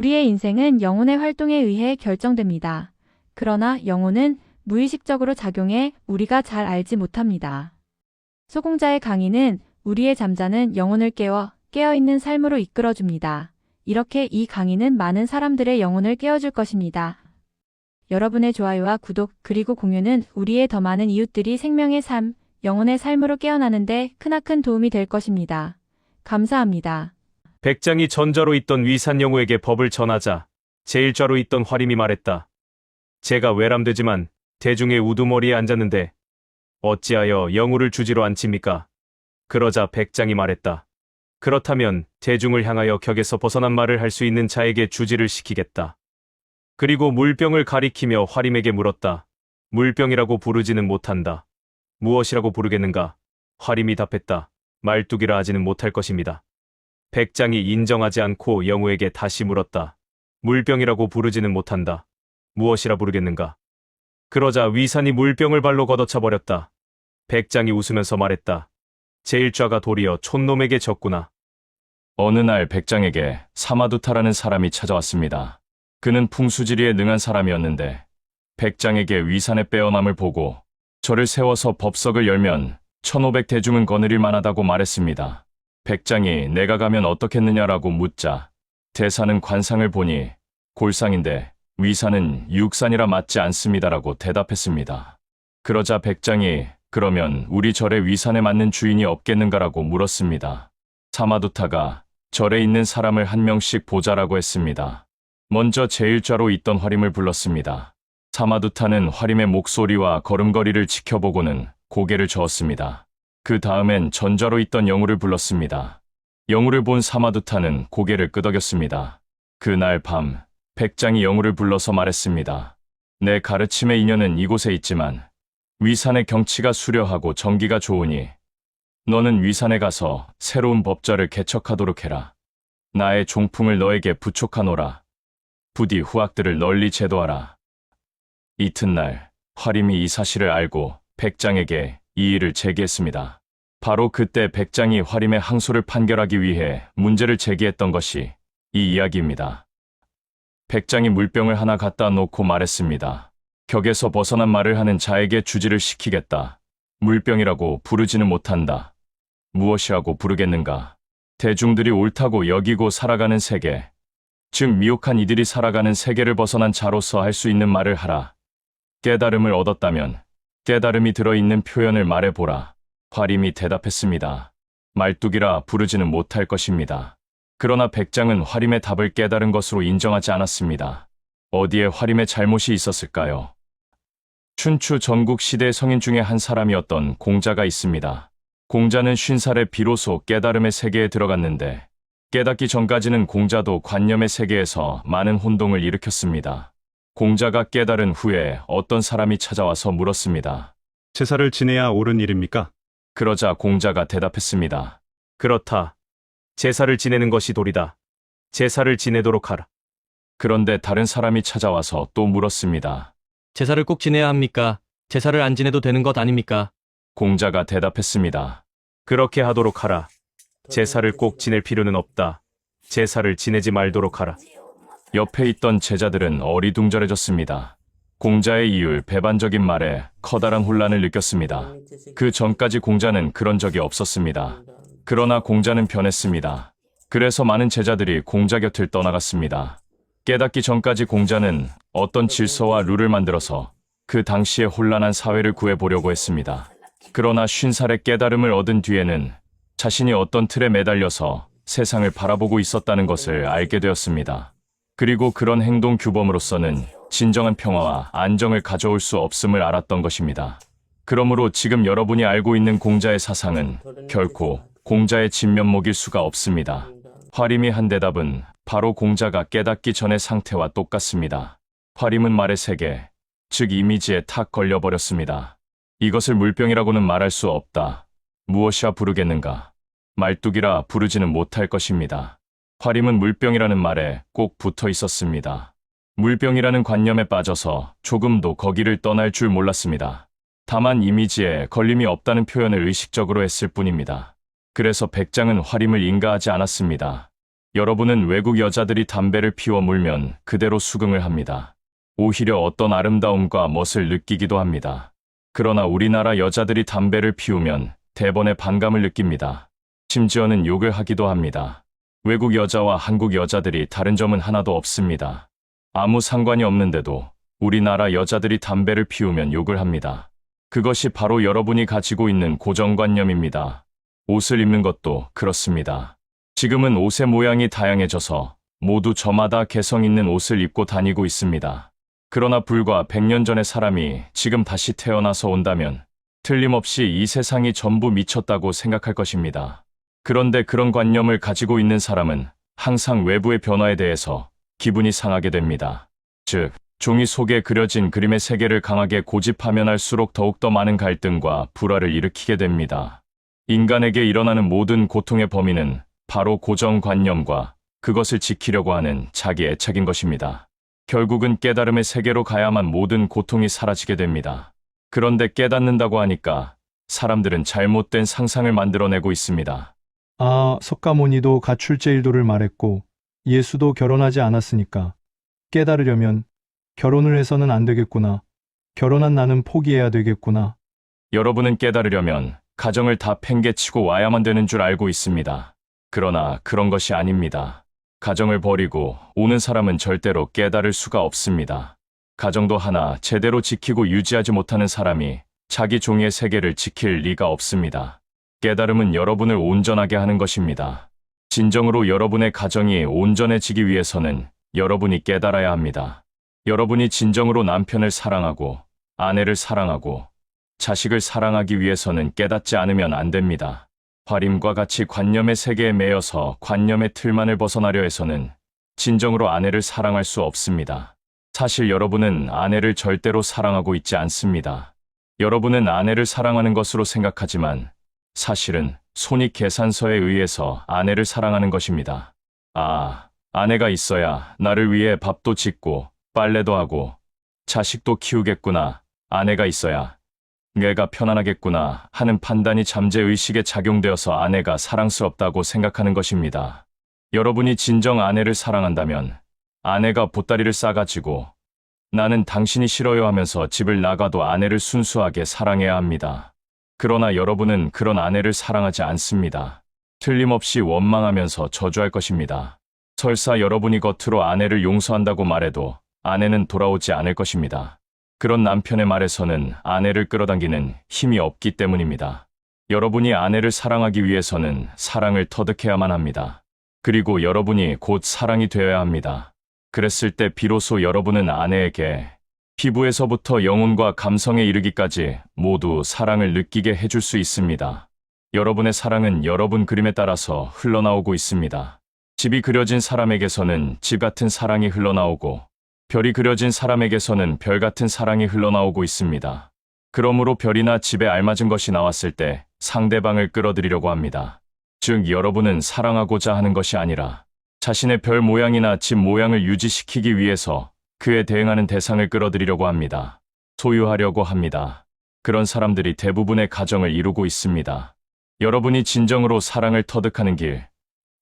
우리의 인생은 영혼의 활동에 의해 결정됩니다. 그러나 영혼은 무의식적으로 작용해 우리가 잘 알지 못합니다. 소공자의 강의는 우리의 잠자는 영혼을 깨어있는 삶으로 이끌어줍니다. 이렇게 이 강의는 많은 사람들의 영혼을 깨워줄 것입니다. 여러분의 좋아요와 구독 그리고 공유는 우리의 더 많은 이웃들이 생명의 삶, 영혼의 삶으로 깨어나는데 크나큰 도움이 될 것입니다. 감사합니다. 백장이 전좌로 있던 위산영우에게 법을 전하자 제1좌로 있던 화림이 말했다. 제가 외람되지만 대중의 우두머리에 앉았는데 어찌하여 영우를 주지로 앉힙니까? 그러자 백장이 말했다. 그렇다면 대중을 향하여 격에서 벗어난 말을 할 수 있는 자에게 주지를 시키겠다. 그리고 물병을 가리키며 화림에게 물었다. 물병이라고 부르지는 못한다. 무엇이라고 부르겠는가? 화림이 답했다. 말뚝이라 하지는 못할 것입니다. 백장이 인정하지 않고 영우에게 다시 물었다. 물병이라고 부르지는 못한다. 무엇이라 부르겠는가? 그러자 위산이 물병을 발로 걷어차 버렸다. 백장이 웃으면서 말했다. 제1좌가 도리어 촌놈에게 졌구나. 어느 날 백장에게 사마두타라는 사람이 찾아왔습니다. 그는 풍수지리에 능한 사람이었는데 백장에게 위산의 빼어남을 보고 저를 세워서 법석을 열면 1500대중은 거느릴 만하다고 말했습니다. 백장이 내가 가면 어떻겠느냐라고 묻자 대사는 관상을 보니 골상인데 위산은 육산이라 맞지 않습니다라고 대답했습니다. 그러자 백장이 그러면 우리 절에 위산에 맞는 주인이 없겠는가라고 물었습니다. 사마두타가 절에 있는 사람을 한 명씩 보자라고 했습니다. 먼저 제1좌로 있던 화림을 불렀습니다. 사마두타는 화림의 목소리와 걸음걸이를 지켜보고는 고개를 저었습니다. 그 다음엔 전좌로 있던 영우를 불렀습니다. 영우를 본 사마두타는 고개를 끄덕였습니다. 그날 밤 백장이 영우를 불러서 말했습니다. 내 가르침의 인연은 이곳에 있지만 위산의 경치가 수려하고 정기가 좋으니 너는 위산에 가서 새로운 법좌를 개척하도록 해라. 나의 종풍을 너에게 부촉하노라. 부디 후학들을 널리 제도하라. 이튿날 화림이 이 사실을 알고 백장에게 이 일을 제기했습니다. 바로 그때 백장이 화림의 항소를 판결하기 위해 문제를 제기했던 것이 이 이야기입니다. 백장이 물병을 하나 갖다 놓고 말했습니다. 격에서 벗어난 말을 하는 자에게 주지를 시키겠다. 물병이라고 부르지는 못한다. 무엇이라고 부르겠는가? 대중들이 옳다고 여기고 살아가는 세계, 즉 미혹한 이들이 살아가는 세계를 벗어난 자로서 할 수 있는 말을 하라. 깨달음을 얻었다면 깨달음이 들어있는 표현을 말해보라. 화림이 대답했습니다. 말뚝이라 부르지는 못할 것입니다. 그러나 백장은 화림의 답을 깨달은 것으로 인정하지 않았습니다. 어디에 화림의 잘못이 있었을까요? 춘추 전국 시대의 성인 중에 한 사람이었던 공자가 있습니다. 공자는 50살에 비로소 깨달음의 세계에 들어갔는데 깨닫기 전까지는 공자도 관념의 세계에서 많은 혼동을 일으켰습니다. 공자가 깨달은 후에 어떤 사람이 찾아와서 물었습니다. 제사를 지내야 옳은 일입니까? 그러자 공자가 대답했습니다. 그렇다. 제사를 지내는 것이 도리다. 제사를 지내도록 하라. 그런데 다른 사람이 찾아와서 또 물었습니다. 제사를 꼭 지내야 합니까? 제사를 안 지내도 되는 것 아닙니까? 공자가 대답했습니다. 그렇게 하도록 하라. 제사를 꼭 지낼 필요는 없다. 제사를 지내지 말도록 하라. 옆에 있던 제자들은 어리둥절해졌습니다. 공자의 이율 배반적인 말에 커다란 혼란을 느꼈습니다. 그 전까지 공자는 그런 적이 없었습니다. 그러나 공자는 변했습니다. 그래서 많은 제자들이 공자 곁을 떠나갔습니다. 깨닫기 전까지 공자는 어떤 질서와 룰을 만들어서 그 당시의 혼란한 사회를 구해보려고 했습니다. 그러나 50살의 깨달음을 얻은 뒤에는 자신이 어떤 틀에 매달려서 세상을 바라보고 있었다는 것을 알게 되었습니다. 그리고 그런 행동 규범으로서는 진정한 평화와 안정을 가져올 수 없음을 알았던 것입니다. 그러므로 지금 여러분이 알고 있는 공자의 사상은 결코 공자의 진면목일 수가 없습니다. 화림이 한 대답은 바로 공자가 깨닫기 전의 상태와 똑같습니다. 화림은 말의 세계, 즉 이미지에 탁 걸려버렸습니다. 이것을 물병이라고는 말할 수 없다. 무엇이라 부르겠는가? 말뚝이라 부르지는 못할 것입니다. 화림은 물병이라는 말에 꼭 붙어 있었습니다. 물병이라는 관념에 빠져서 조금도 거기를 떠날 줄 몰랐습니다. 다만 이미지에 걸림이 없다는 표현을 의식적으로 했을 뿐입니다. 그래서 백장은 화림을 인가하지 않았습니다. 여러분은 외국 여자들이 담배를 피워 물면 그대로 수긍을 합니다. 오히려 어떤 아름다움과 멋을 느끼기도 합니다. 그러나 우리나라 여자들이 담배를 피우면 대번에 반감을 느낍니다. 심지어는 욕을 하기도 합니다. 외국 여자와 한국 여자들이 다른 점은 하나도 없습니다. 아무 상관이 없는데도 우리나라 여자들이 담배를 피우면 욕을 합니다. 그것이 바로 여러분이 가지고 있는 고정관념입니다. 옷을 입는 것도 그렇습니다. 지금은 옷의 모양이 다양해져서 모두 저마다 개성 있는 옷을 입고 다니고 있습니다. 그러나 불과 100년 전의 사람이 지금 다시 태어나서 온다면 틀림없이 이 세상이 전부 미쳤다고 생각할 것입니다. 그런데 그런 관념을 가지고 있는 사람은 항상 외부의 변화에 대해서 기분이 상하게 됩니다. 즉, 종이 속에 그려진 그림의 세계를 강하게 고집하면 할수록 더욱더 많은 갈등과 불화를 일으키게 됩니다. 인간에게 일어나는 모든 고통의 범인은 바로 고정관념과 그것을 지키려고 하는 자기 애착인 것입니다. 결국은 깨달음의 세계로 가야만 모든 고통이 사라지게 됩니다. 그런데 깨닫는다고 하니까 사람들은 잘못된 상상을 만들어내고 있습니다. 아, 석가모니도 가출제일도를 말했고 예수도 결혼하지 않았으니까 깨달으려면 결혼을 해서는 안 되겠구나. 결혼한 나는 포기해야 되겠구나. 여러분은 깨달으려면 가정을 다 팽개치고 와야만 되는 줄 알고 있습니다. 그러나 그런 것이 아닙니다. 가정을 버리고 오는 사람은 절대로 깨달을 수가 없습니다. 가정도 하나 제대로 지키고 유지하지 못하는 사람이 자기 종이의 세계를 지킬 리가 없습니다. 깨달음은 여러분을 온전하게 하는 것입니다. 진정으로 여러분의 가정이 온전해지기 위해서는 여러분이 깨달아야 합니다. 여러분이 진정으로 남편을 사랑하고 아내를 사랑하고 자식을 사랑하기 위해서는 깨닫지 않으면 안 됩니다. 화림과 같이 관념의 세계에 매여서 관념의 틀만을 벗어나려 해서는 진정으로 아내를 사랑할 수 없습니다. 사실 여러분은 아내를 절대로 사랑하고 있지 않습니다. 여러분은 아내를 사랑하는 것으로 생각하지만 사실은 손익계산서에 의해서 아내를 사랑하는 것입니다. 아, 아내가 있어야 나를 위해 밥도 짓고 빨래도 하고 자식도 키우겠구나. 아내가 있어야 내가 편안하겠구나 하는 판단이 잠재의식에 작용되어서 아내가 사랑스럽다고 생각하는 것입니다. 여러분이 진정 아내를 사랑한다면 아내가 보따리를 싸가지고 나는 당신이 싫어요 하면서 집을 나가도 아내를 순수하게 사랑해야 합니다. 그러나 여러분은 그런 아내를 사랑하지 않습니다. 틀림없이 원망하면서 저주할 것입니다. 설사 여러분이 겉으로 아내를 용서한다고 말해도 아내는 돌아오지 않을 것입니다. 그런 남편의 말에서는 아내를 끌어당기는 힘이 없기 때문입니다. 여러분이 아내를 사랑하기 위해서는 사랑을 터득해야만 합니다. 그리고 여러분이 곧 사랑이 되어야 합니다. 그랬을 때 비로소 여러분은 아내에게 피부에서부터 영혼과 감성에 이르기까지 모두 사랑을 느끼게 해줄 수 있습니다. 여러분의 사랑은 여러분 그림에 따라서 흘러나오고 있습니다. 집이 그려진 사람에게서는 집 같은 사랑이 흘러나오고 별이 그려진 사람에게서는 별 같은 사랑이 흘러나오고 있습니다. 그러므로 별이나 집에 알맞은 것이 나왔을 때 상대방을 끌어들이려고 합니다. 즉, 여러분은 사랑하고자 하는 것이 아니라 자신의 별 모양이나 집 모양을 유지시키기 위해서 그에 대응하는 대상을 끌어들이려고 합니다. 소유하려고 합니다. 그런 사람들이 대부분의 가정을 이루고 있습니다. 여러분이 진정으로 사랑을 터득하는 길,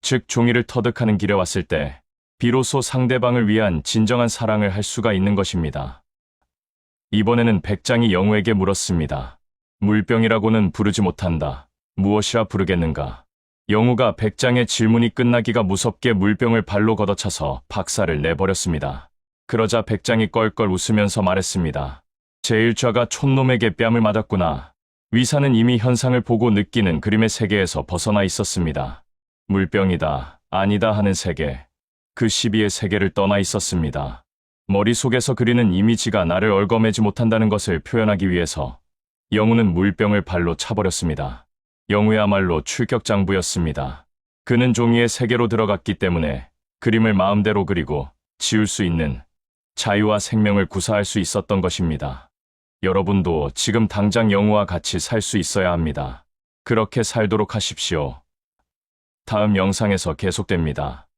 즉 종이를 터득하는 길에 왔을 때 비로소 상대방을 위한 진정한 사랑을 할 수가 있는 것입니다. 이번에는 백장이 영우에게 물었습니다. 물병이라고는 부르지 못한다. 무엇이라 부르겠는가? 영우가 백장의 질문이 끝나기가 무섭게 물병을 발로 걷어차서 박살을 내버렸습니다. 그러자 백장이 껄껄 웃으면서 말했습니다. 제1좌가 촌놈에게 뺨을 맞았구나. 위사는 이미 현상을 보고 느끼는 그림의 세계에서 벗어나 있었습니다. 물병이다, 아니다 하는 세계. 그 시비의 세계를 떠나 있었습니다. 머릿속에서 그리는 이미지가 나를 얽어매지 못한다는 것을 표현하기 위해서 영우는 물병을 발로 차버렸습니다. 영우야말로 출격장부였습니다. 그는 종이의 세계로 들어갔기 때문에 그림을 마음대로 그리고 지울 수 있는 자유와 생명을 구사할 수 있었던 것입니다. 여러분도 지금 당장 영우와 같이 살 수 있어야 합니다. 그렇게 살도록 하십시오. 다음 영상에서 계속됩니다.